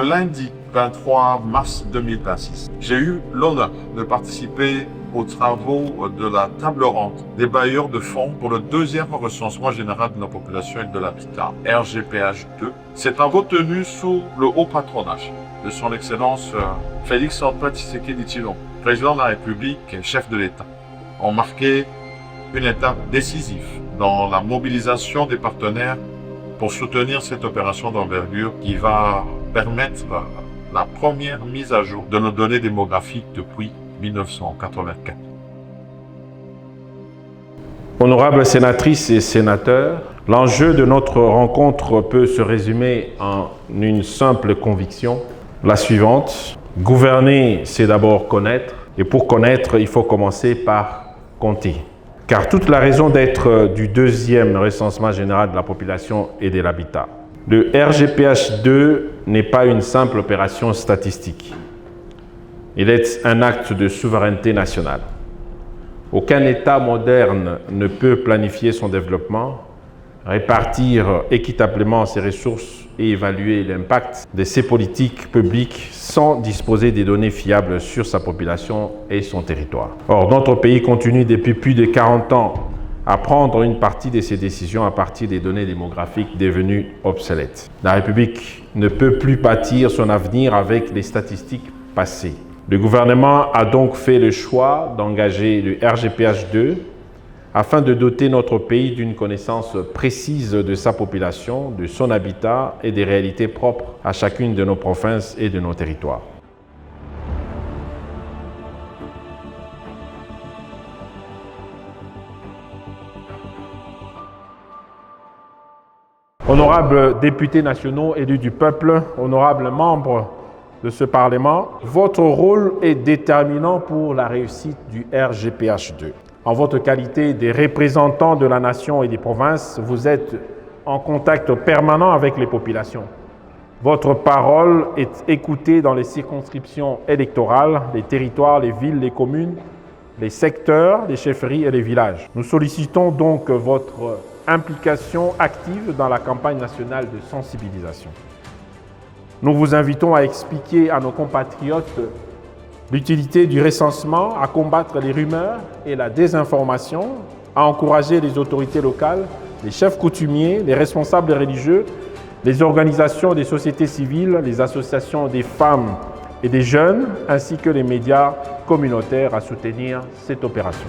le lundi 23 mars 2026. J'ai eu l'honneur de participer aux travaux de la table ronde des bailleurs de fonds pour le deuxième recensement général de la population et de l'habitat, RGPH2. Ces travaux tenus sous le haut patronage de son Excellence Félix-Antoine Tshisekedi Tshilombo, président de la République et chef de l'État, ont marqué une étape décisive dans la mobilisation des partenaires pour soutenir cette opération d'envergure qui va permettre la première mise à jour de nos données démographiques depuis 1984. Honorables sénatrices et sénateurs, l'enjeu de notre rencontre peut se résumer en une simple conviction, la suivante: gouverner, c'est d'abord connaître, et pour connaître, il faut commencer par compter. Car toute la raison d'être du deuxième recensement général de la population et de l'habitat. Le RGPH2 n'est pas une simple opération statistique. Il est un acte de souveraineté nationale. Aucun État moderne ne peut planifier son développement, répartir équitablement ses ressources et évaluer l'impact de ses politiques publiques sans disposer des données fiables sur sa population et son territoire. Or, notre pays continue depuis plus de 40 ans à prendre une partie de ses décisions à partir des données démographiques devenues obsolètes. La République ne peut plus bâtir son avenir avec les statistiques passées. Le gouvernement a donc fait le choix d'engager le RGPH2 afin de doter notre pays d'une connaissance précise de sa population, de son habitat et des réalités propres à chacune de nos provinces et de nos territoires. Honorables députés nationaux élus du peuple, honorables membres de ce Parlement, votre rôle est déterminant pour la réussite du RGPH2. En votre qualité de représentants de la nation et des provinces, vous êtes en contact permanent avec les populations. Votre parole est écoutée dans les circonscriptions électorales, les territoires, les villes, les communes, les secteurs, les chefferies et les villages. Nous sollicitons donc votre implication active dans la campagne nationale de sensibilisation. Nous vous invitons à expliquer à nos compatriotes l'utilité du recensement, à combattre les rumeurs et la désinformation, à encourager les autorités locales, les chefs coutumiers, les responsables religieux, les organisations des sociétés civiles, les associations des femmes et des jeunes, ainsi que les médias communautaires à soutenir cette opération.